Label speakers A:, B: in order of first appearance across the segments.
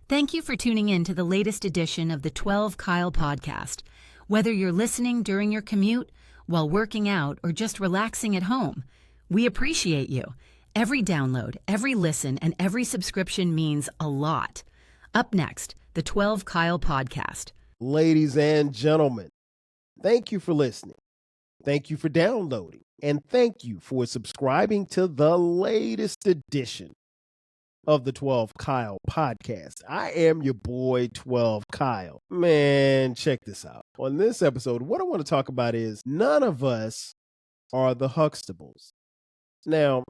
A: Thank you for tuning in to the latest edition of the 12 Kyle podcast. Whether you're listening during your commute, while working out, or just relaxing at home, we appreciate you. Every download, every listen, and every subscription means a lot. Up next, the 12 Kyle podcast.
B: Ladies and gentlemen, thank you for listening. Thank you for downloading. And thank you for subscribing to the latest edition of the 12 Kyle podcast. I am your boy, 12 Kyle. Man, check this out. On this episode, what I want to talk about is none of us are the Huxtables. Now,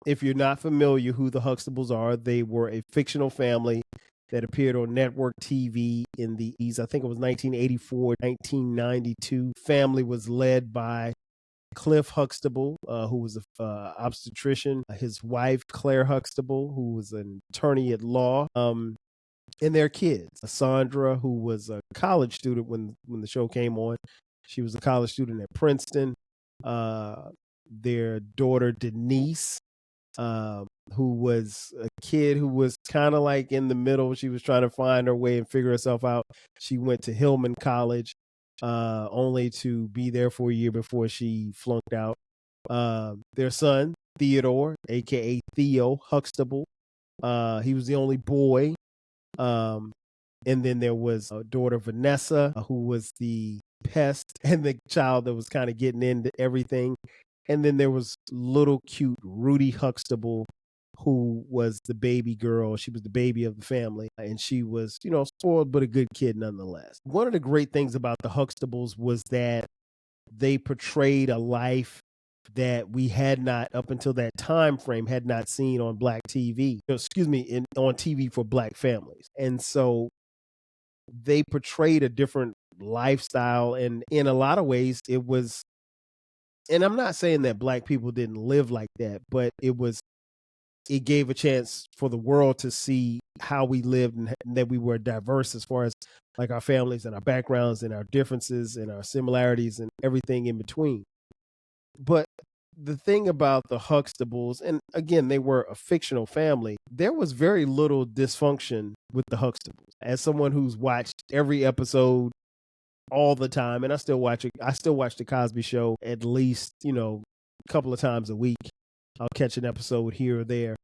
B: if you're not familiar who the Huxtables are, they were a fictional family that appeared on network TV in the, I think it was 1984, 1992. Family was led by Cliff Huxtable, who was an obstetrician, his wife, Claire Huxtable, who was an attorney at law, and their kids, Sandra, who was a college student when the show came on. She was a college student at Princeton. Their daughter, Denise, who was a kid who was kind of like in the middle. She was trying to find her way and figure herself out. She went to Hillman College, only to be there for a year before she flunked out. Their son, Theodore, aka Theo Huxtable, he was the only boy. And then there was a daughter, Vanessa, who was the pest and the child that was kind of getting into everything. And then there was little cute Rudy Huxtable, who was the baby girl. She was the baby of the family, and she was, spoiled, but a good kid nonetheless. One of the great things about the Huxtables was that they portrayed a life that we had not, up until that time frame, had not seen on Black TV, on TV for Black families. And so they portrayed a different lifestyle, and in a lot of ways it was, and I'm not saying that Black people didn't live like that, but it gave a chance for the world to see how we lived and that we were diverse as far as like our families and our backgrounds and our differences and our similarities and everything in between. But the thing about the Huxtables, and again, they were a fictional family, there was very little dysfunction with the Huxtables. As someone who's watched every episode all the time, and I still watch the Cosby Show at least, a couple of times a week. I'll catch an episode here or there.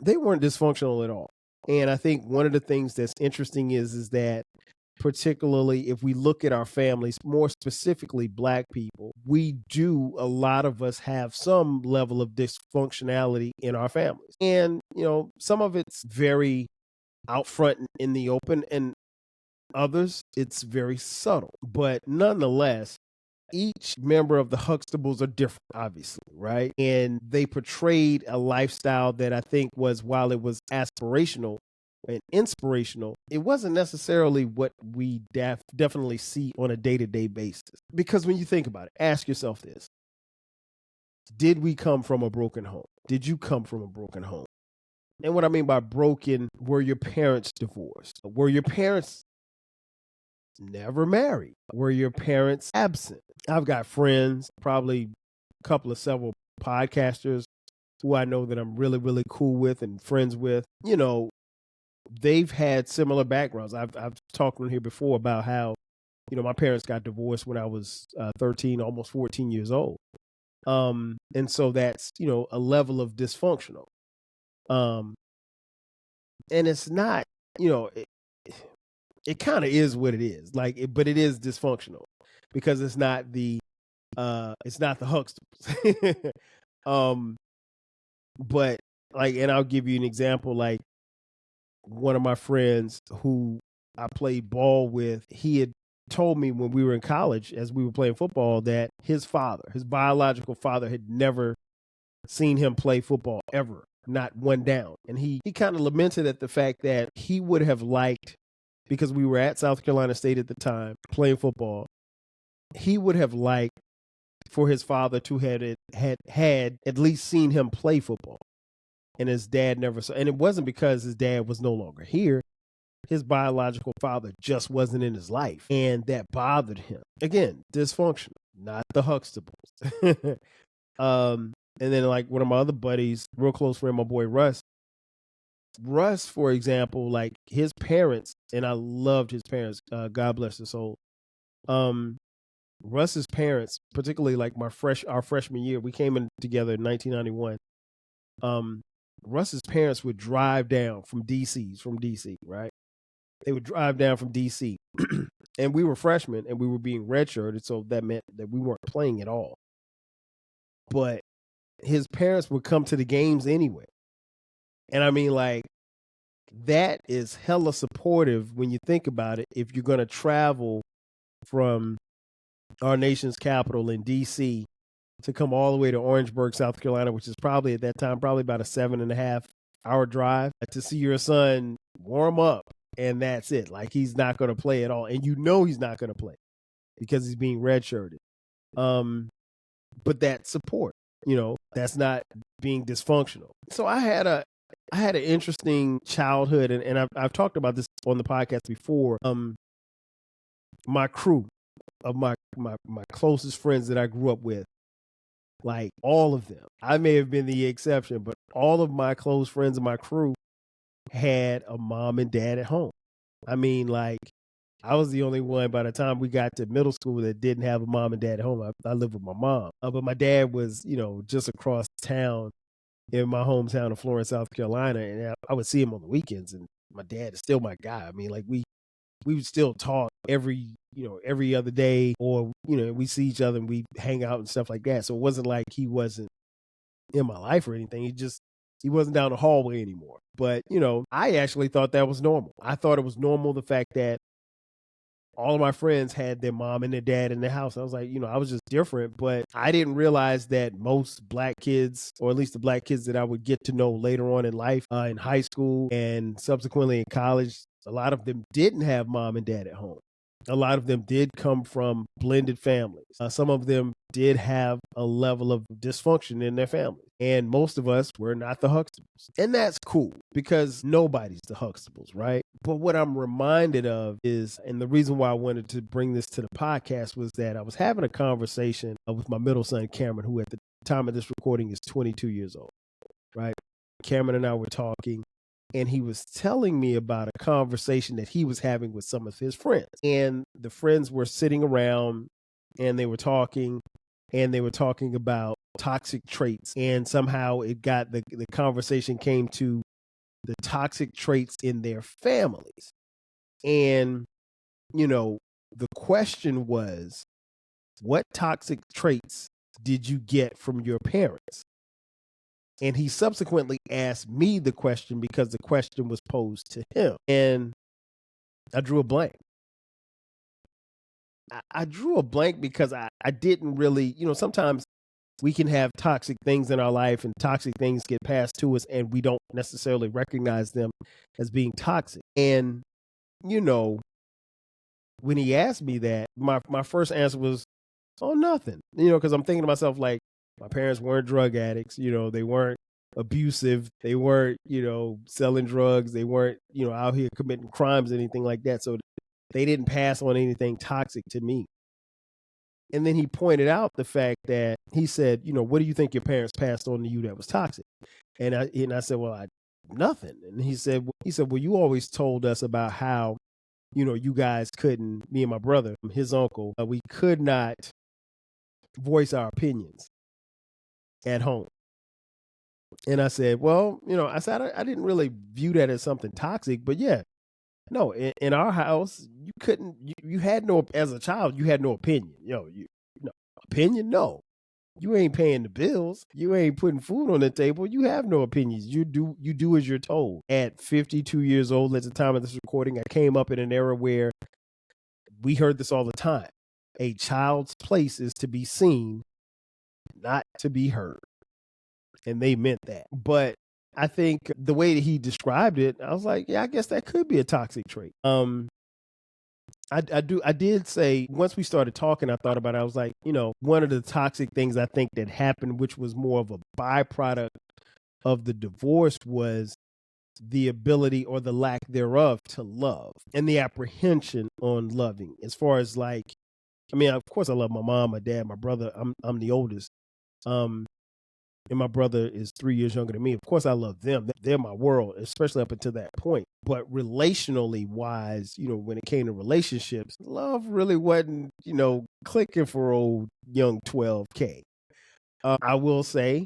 B: They weren't dysfunctional at all. And I think one of the things that's interesting is that, particularly if we look at our families, more specifically Black people, a lot of us have some level of dysfunctionality in our families. And, some of it's very out front in the open, and others, it's very subtle. But nonetheless, each member of the Huxtables are different, obviously, right? And they portrayed a lifestyle that I think was, while it was aspirational and inspirational, it wasn't necessarily what we definitely see on a day-to-day basis. Because when you think about it, ask yourself this. Did we come from a broken home? Did you come from a broken home? And what I mean by broken, were your parents divorced? Were your parents never married? Were your parents absent? I've got friends, probably several podcasters who I know that I'm really, really cool with and friends with. They've had similar backgrounds. I've talked on here before about how, my parents got divorced when I was 13, almost 14 years old. And so that's, a level of dysfunctional. And it's not, it kind of is what it is, but it is dysfunctional because it's not the Huxtables. But and I'll give you an example. Like, one of my friends who I played ball with, he had told me when we were in college, as we were playing football, that his biological father, had never seen him play football ever, not one down. And he kind of lamented at the fact that he would have liked, because we were at South Carolina State at the time playing football, he would have liked for his father to had at least seen him play football. And his dad never saw. And it wasn't because his dad was no longer here. His biological father just wasn't in his life. And that bothered him. Again, dysfunctional, not the Huxtables. And then, like, one of my other buddies, real close friend, my boy Russ, Russ, for example, like his parents, and I loved his parents. God bless their soul. Russ's parents, particularly like our freshman year, we came in together in 1991. Russ's parents would drive down from DC, right? They would drive down from DC, and we were freshmen, and we were being redshirted, so that meant that we weren't playing at all. But his parents would come to the games anyway, and I mean, like, that is hella supportive when you think about it. If you're going to travel from our nation's capital in DC to come all the way to Orangeburg, South Carolina, which is probably at that time probably about a 7.5-hour drive, to see your son warm up, and that's it. Like, he's not going to play at all, and you know he's not going to play because he's being redshirted. But that support, that's not being dysfunctional. So I had an interesting childhood, and I've talked about this on the podcast before. My crew of my closest friends that I grew up with, like all of them, I may have been the exception, but all of my close friends and my crew had a mom and dad at home. I mean, like, I was the only one by the time we got to middle school that didn't have a mom and dad at home. I lived with my mom, but my dad was, just across town in my hometown of Florence, South Carolina, and I would see him on the weekends. And my dad is still my guy. I mean, like, we would still talk every other day, or we see each other and we hang out and stuff like that. So it wasn't like he wasn't in my life or anything. He wasn't down the hallway anymore. But I actually thought that was normal. I thought it was normal, the fact that all of my friends had their mom and their dad in the house. I was like, I was just different, but I didn't realize that most black kids, or at least the black kids that I would get to know later on in life, in high school and subsequently in college, a lot of them didn't have mom and dad at home. A lot of them did come from blended families. Some of them did have a level of dysfunction in their family. And most of us were not the Huxtables. And that's cool, because nobody's the Huxtables, right? But what I'm reminded of is, and the reason why I wanted to bring this to the podcast, was that I was having a conversation with my middle son, Cameron, who at the time of this recording is 22 years old, right? Cameron and I were talking, and he was telling me about a conversation that he was having with some of his friends. And the friends were sitting around, and they were talking about toxic traits. And somehow it got, the conversation came to the toxic traits in their families. And, the question was, what toxic traits did you get from your parents? And he subsequently asked me the question because the question was posed to him. And I drew a blank. I drew a blank because I didn't really, sometimes we can have toxic things in our life, and toxic things get passed to us, and we don't necessarily recognize them as being toxic. And, when he asked me that, my first answer was, oh, nothing, because I'm thinking to myself, like, my parents weren't drug addicts, they weren't abusive, they weren't, selling drugs, they weren't, out here committing crimes, anything like that. So they didn't pass on anything toxic to me. And then he pointed out the fact that, he said, what do you think your parents passed on to you that was toxic? And I said, well, nothing. And he said, well, you always told us about how, you guys couldn't, me and my brother, his uncle, we could not voice our opinions at home. And I said, well, I didn't really view that as something toxic, but yeah, no, in our house, you couldn't, you had no, as a child, you had no opinion. Opinion? No. You ain't paying the bills. You ain't putting food on the table. You have no opinions. You do as you're told. At 52 years old, at the time of this recording, I came up in an era where we heard this all the time. A child's place is to be seen, not to be heard. And they meant that. But I think the way that he described it, I was like, yeah, I guess that could be a toxic trait. I did say, once we started talking, I thought about it. I was like, one of the toxic things I think that happened, which was more of a byproduct of the divorce, was the ability, or the lack thereof, to love, and the apprehension on loving. As far as, like, I mean, of course I love my mom, my dad, my brother. I'm the oldest. and my brother is 3 years younger than me. Of course, I love them. They're my world, especially up until that point. But relationally wise, when it came to relationships, love really wasn't, clicking for old young 12K. I will say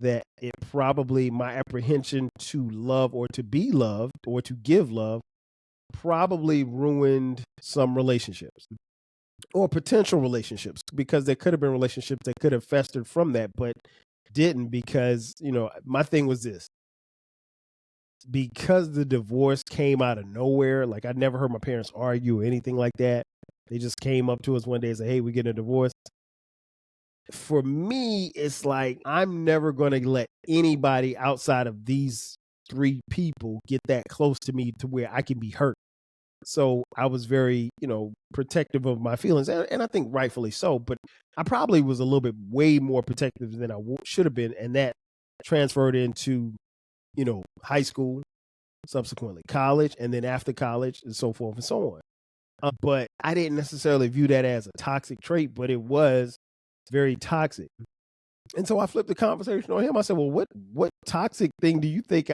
B: that it probably, my apprehension to love or to be loved or to give love probably ruined some relationships or potential relationships, because there could have been relationships that could have festered from that, but didn't, because, my thing was this. Because the divorce came out of nowhere, like I never heard my parents argue or anything like that. They just came up to us one day and said, "Hey, we're getting a divorce." For me, it's like I'm never going to let anybody outside of these 3 people get that close to me to where I can be hurt. So I was very, protective of my feelings, and I think rightfully so. But I probably was a little bit way more protective than I should have been, and that transferred into, high school, subsequently college, and then after college, and so forth and so on. But I didn't necessarily view that as a toxic trait, but it was very toxic. And so I flipped the conversation on him. I said, "Well, what toxic thing do you think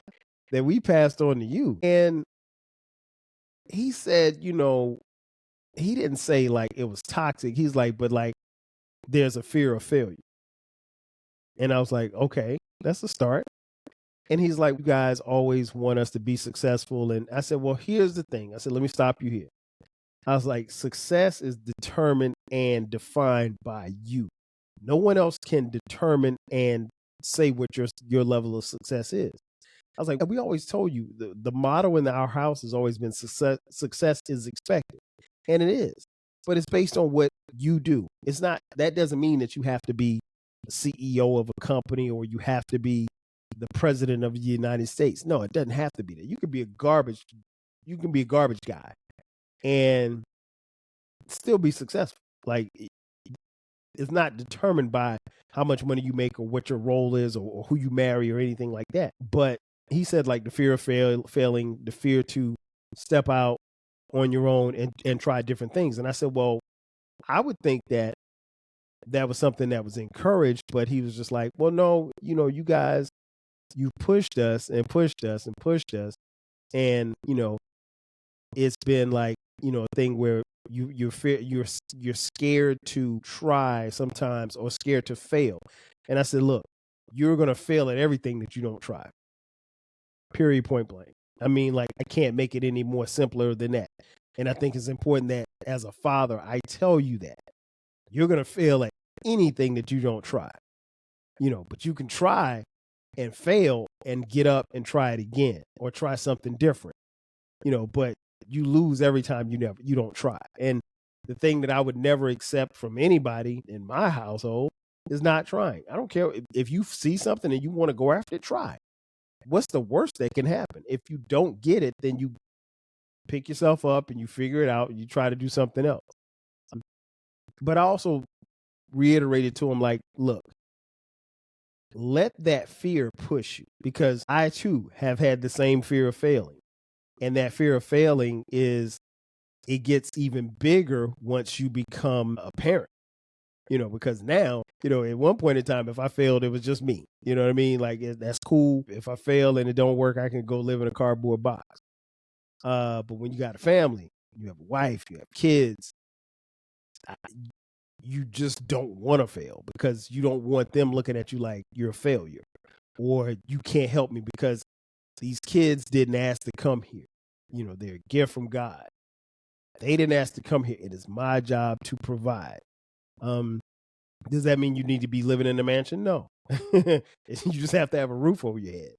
B: that we passed on to you?" And he said, he didn't say like it was toxic. He's like, but like there's a fear of failure. And I was like, okay, that's a start. And he's like, "You guys always want us to be successful." And I said, "Well, here's the thing." I said, "Let me stop you here." I was like, success is determined and defined by you. No one else can determine and say what your level of success is. I was like, we always told you the motto in our house has always been success is expected. And it is. But it's based on what you do. It's not, that doesn't mean that you have to be the CEO of a company or you have to be the president of the United States. No, it doesn't have to be that. You can be a garbage guy and still be successful. Like, it's not determined by how much money you make or what your role is or who you marry or anything like that. But he said like the fear of failing, the fear to step out on your own and try different things. And I said, well, I would think that was something that was encouraged, but he was just like, well, no, you guys, you pushed us and pushed us and pushed us. And, it's been like, a thing where you're scared to try sometimes or scared to fail. And I said, look, you're going to fail at everything that you don't try. Period, point blank. I mean, like, I can't make it any more simpler than that. And I think it's important that as a father, I tell you that you're going to fail at anything that you don't try, but you can try and fail and get up and try it again or try something different, but you lose every time you don't try. And the thing that I would never accept from anybody in my household is not trying. I don't care if you see something and you want to go after it, try. What's the worst that can happen? If you don't get it, then you pick yourself up and you figure it out and you try to do something else. But I also reiterated to him, like, look, let that fear push you, because I too have had the same fear of failing. And that fear of failing it gets even bigger once you become a parent, because now, at one point in time, if I failed, it was just me. You know what I mean? Like, that's cool. If I fail and it don't work, I can go live in a cardboard box. But when you got a family, you have a wife, you have kids, you just don't want to fail because you don't want them looking at you like you're a failure or you can't help me because these kids didn't ask to come here. They're a gift from God. They didn't ask to come here. It is my job to provide. Does that mean you need to be living in a mansion? No. You just have to have a roof over your head.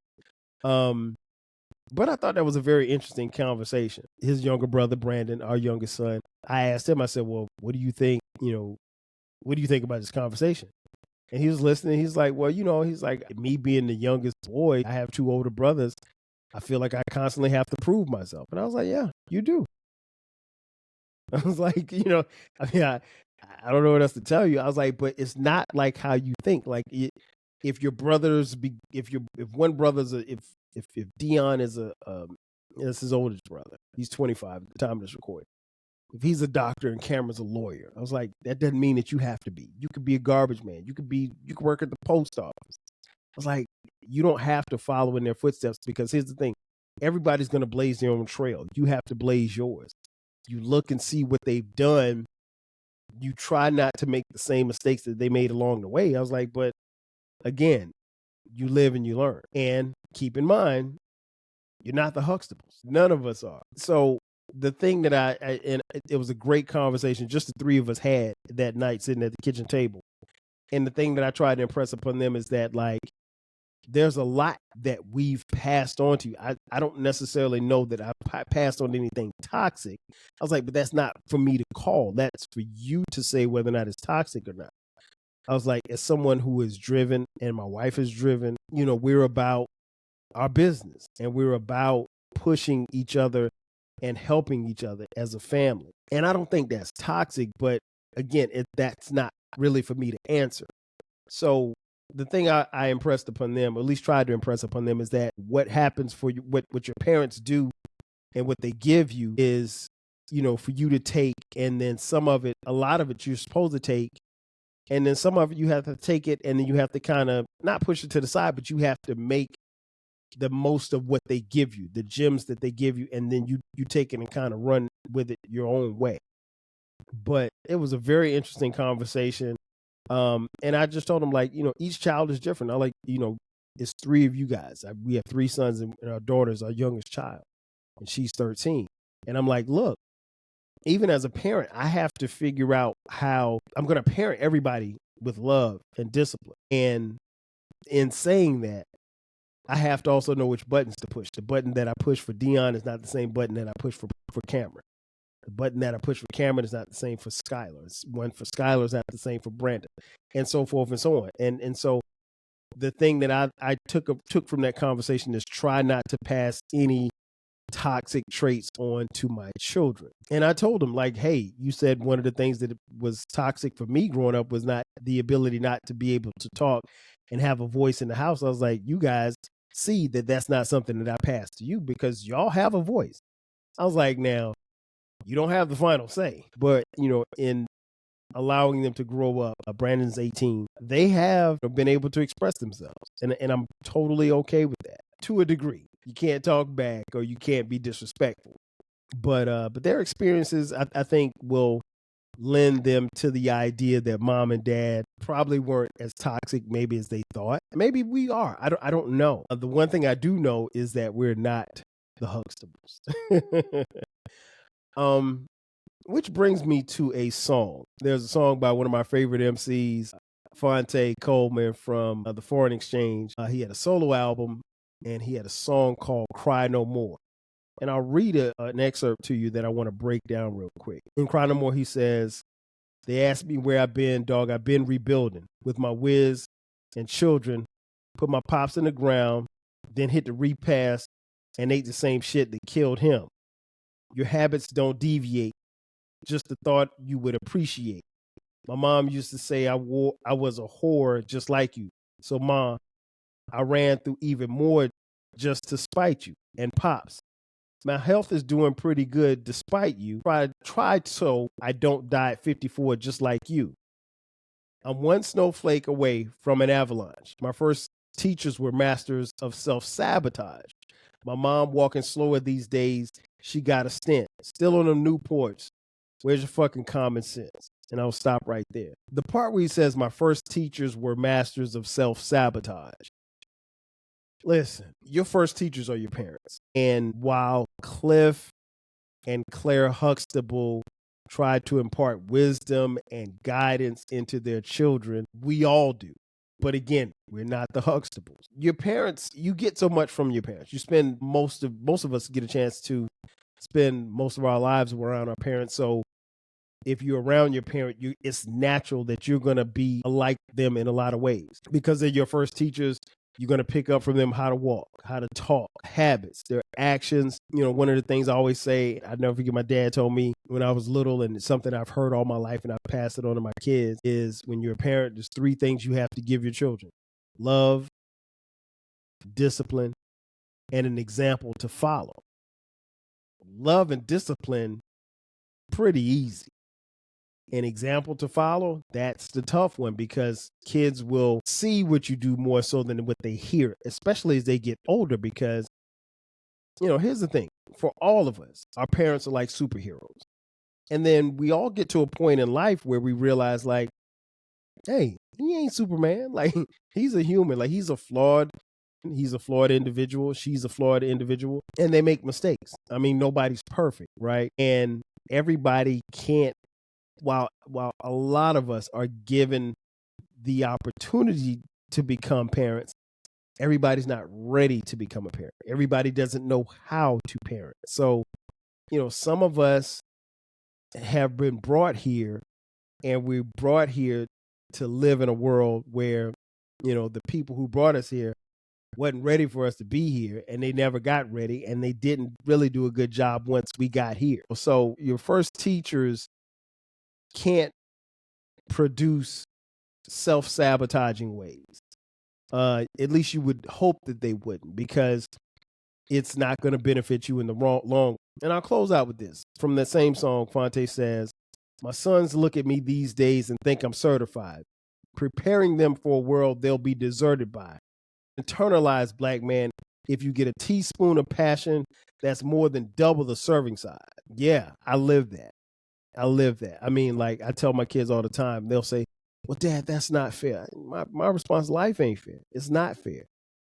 B: But I thought that was a very interesting conversation. His younger brother, Brandon, our youngest son, I asked him, I said, well, what do you think, what do you think about this conversation? And he was listening. He's like, well, he's like, me being the youngest boy, I have 2 older brothers. I feel like I constantly have to prove myself. And I was like, yeah, you do. I was like, I mean, I don't know what else to tell you. I was like, but it's not like how you think. Like, if your brothers, if one brother's if Dion is it's his oldest brother, he's 25 at the time of this recording. If he's a doctor and Cameron's a lawyer, I was like, that doesn't mean that you have to be. You could be a garbage man. You could work at the post office. was like, you don't have to follow in their footsteps, because here's the thing. Everybody's going to blaze their own trail. You have to blaze yours. You look and see what they've done. You try not to make the same mistakes that they made along the way. I was like, but again, you live and you learn. And keep in mind, you're not the Huxtables. None of us are. So the thing that and it was a great conversation just the three of us had that night sitting at the kitchen table. And the thing that I tried to impress upon them is that, like, there's a lot that we've passed on to you. I don't necessarily know that I passed on anything toxic. I was like, but that's not for me to call. That's for you to say whether or not it's toxic or not. I was like, as someone who is driven and my wife is driven, we're about our business and we're about pushing each other and helping each other as a family. And I don't think that's toxic, but again, that's not really for me to answer. So the thing I impressed upon them, or at least tried to impress upon them, is that what happens for you, what your parents do and what they give you is, for you to take. And then a lot of it you're supposed to take. And then some of it you have to take it, and then you have to kind of not push it to the side, but you have to make the most of what they give you, the gems that they give you. And then you take it and kind of run with it your own way. But it was a very interesting conversation. And I just told him, like, each child is different. I like, it's three of you guys. We have three sons, and our daughter's our youngest child, and she's 13. And I'm like, look, even as a parent, I have to figure out how I'm going to parent everybody with love and discipline. And in saying that, I have to also know which buttons to push. The button that I push for Dion is not the same button that I push for Cameron. The button that I push for Cameron is not the same for Skylar. One for Skylar is not the same for Brandon, and so forth and so on. And so the thing that I took from that conversation is try not to pass any toxic traits on to my children. And I told them, like, hey, you said one of the things that was toxic for me growing up was not the ability not to be able to talk and have a voice in the house. I was like, you guys see that that's not something that I passed to you, because y'all have a voice. I was like, now, you don't have the final say, but in allowing them to grow up, Brandon's 18, they have been able to express themselves, and I'm totally okay with that to a degree. You can't talk back or you can't be disrespectful, but their experiences, I think, will lend them to the idea that mom and dad probably weren't as toxic maybe as they thought. Maybe we are. I don't know. The one thing I do know is that we're not the Huxtables. Which brings me to a song. There's a song by one of my favorite MCs, Fonte Coleman from the Foreign Exchange. He had a solo album, and he had a song called Cry No More. And I'll read an excerpt to you that I want to break down real quick. In Cry No More, he says, they asked me where I've been, dog. I've been rebuilding with my whiz and children, put my pops in the ground, then hit the repass and ate the same shit that killed him. Your habits don't deviate. Just the thought you would appreciate. My mom used to say I was a whore just like you. So, Mom, I ran through even more just to spite you. And Pops, my health is doing pretty good despite you. Tried so I don't die at 54 just like you. I'm one snowflake away from an avalanche. My first teachers were masters of self-sabotage. My mom walking slower these days. She got a stent. Still on them Newports. Where's your fucking common sense? And I'll stop right there. The part where he says my first teachers were masters of self-sabotage. Listen, your first teachers are your parents. And while Cliff and Claire Huxtable tried to impart wisdom and guidance into their children, we all do. But again, we're not the Huxtables. Your parents, you get so much from your parents. You spend most of us get a chance to spend most of our lives around our parents. So if you're around your parent, it's natural that you're going to be like them in a lot of ways. Because they're your first teachers, you're going to pick up from them how to walk, how to talk, habits, their actions. One of the things I always say, I never forget my dad told me when I was little, and it's something I've heard all my life and I've passed it on to my kids, is when you're a parent, there's three things you have to give your children: love, discipline, and an example to follow. Love and discipline, pretty easy. an example to follow, that's the tough one, because kids will see what you do more so than what they hear, especially as they get older. Because, here's the thing. For all of us, our parents are like superheroes. And then we all get to a point in life where we realize, like, hey, he ain't Superman. Like, he's a human. Like, he's a flawed individual. She's a flawed individual. And they make mistakes. I mean, nobody's perfect, right? And everybody can't, while a lot of us are given the opportunity to become parents, everybody's not ready to become a parent. Everybody doesn't know how to parent. So, some of us have been brought here, and we're brought here to live in a world where, the people who brought us here wasn't ready for us to be here, and they never got ready, and they didn't really do a good job once we got here. So your first teachers can't produce self-sabotaging ways. At least you would hope that they wouldn't, because it's not going to benefit you in the long. And I'll close out with this. From that same song, Fonte says, "My sons look at me these days and think I'm certified, preparing them for a world they'll be deserted by. Internalized black man, if you get a teaspoon of passion, that's more than double the serving size." Yeah, I live that. I mean, like, I tell my kids all the time, they'll say, "Well, Dad, that's not fair." My response, life ain't fair. It's not fair,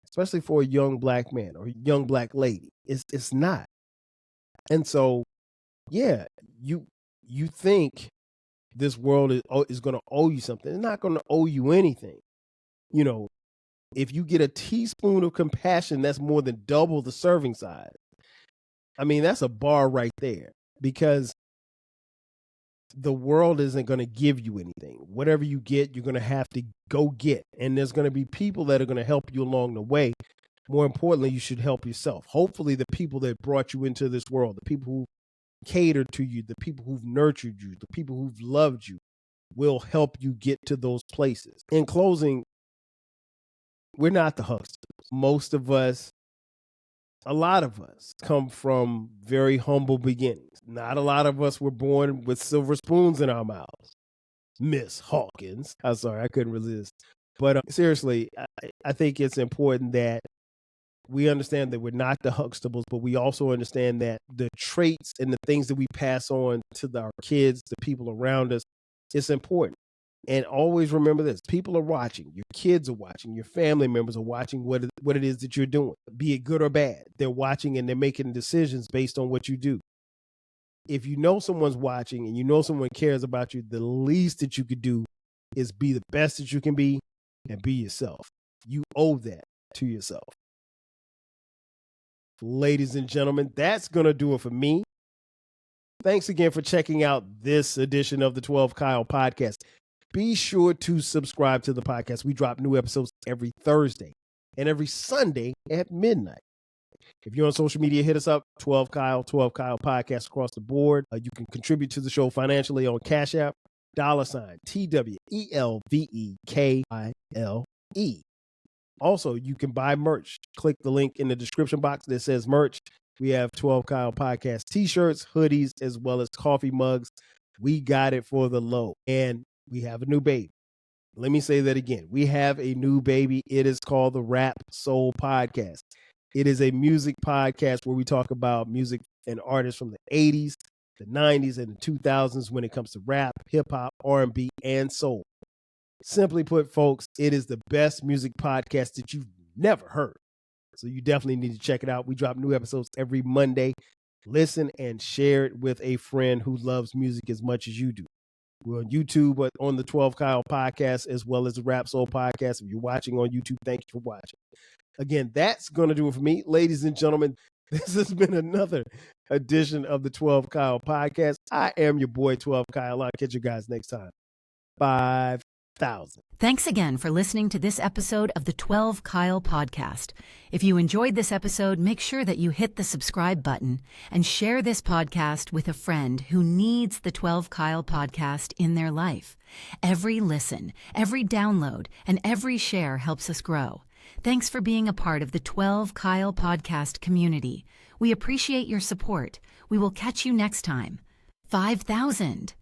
B: especially for a young black man or a young black lady. It's not. And so, yeah, you think this world is going to owe you something. It's not going to owe you anything. If you get a teaspoon of compassion, that's more than double the serving size. I mean, that's a bar right there, because the world isn't going to give you anything. Whatever you get, you're going to have to go get. And there's going to be people that are going to help you along the way. More importantly, you should help yourself. Hopefully, the people that brought you into this world, the people who catered to you, the people who've nurtured you, the people who've loved you, will help you get to those places. In closing, we're not the Huxtables. Most of us, a lot of us, come from very humble beginnings. Not a lot of us were born with silver spoons in our mouths. Miss Hawkins. I'm sorry, I couldn't resist. But seriously, I think it's important that we understand that we're not the Huxtables, but we also understand that the traits and the things that we pass on to our kids, the people around us, it's important. And always remember this: people are watching, your kids are watching, your family members are watching what it is that you're doing, be it good or bad. They're watching and they're making decisions based on what you do. If you know someone's watching and you know someone cares about you, the least that you could do is be the best that you can be and be yourself. You owe that to yourself. Ladies and gentlemen, that's going to do it for me. Thanks again for checking out this edition of the 12 Kyle podcast. Be sure to subscribe to the podcast. We drop new episodes every Thursday and every Sunday at midnight. If you're on social media, hit us up, 12 Kyle podcast across the board. You can contribute to the show financially on Cash App, $TWELVEKILE. Also, you can buy merch. Click the link in the description box that says merch. We have 12 Kyle podcast t-shirts, hoodies, as well as coffee mugs. We got it for the low. And we have a new baby. Let me say that again. We have a new baby. It is called the Rap Soul Podcast. It is a music podcast where we talk about music and artists from the 80s, the 90s, and the 2000s when it comes to rap, hip-hop, R&B, and soul. Simply put, folks, it is the best music podcast that you've never heard. So you definitely need to check it out. We drop new episodes every Monday. Listen and share it with a friend who loves music as much as you do. We're on YouTube, but on the 12 Kyle podcast, as well as the Rap Soul podcast. If you're watching on YouTube, thank you for watching. Again, that's going to do it for me. Ladies and gentlemen, this has been another edition of the 12 Kyle podcast. I am your boy, 12 Kyle. I'll catch you guys next time. 5,000.
A: Thanks again for listening to this episode of the 12 Kyle podcast. If you enjoyed this episode, make sure that you hit the subscribe button and share this podcast with a friend who needs the 12 Kyle podcast in their life. Every listen, every download, and every share helps us grow. Thanks for being a part of the 12 Kyle podcast community. We appreciate your support. We will catch you next time. 5,000.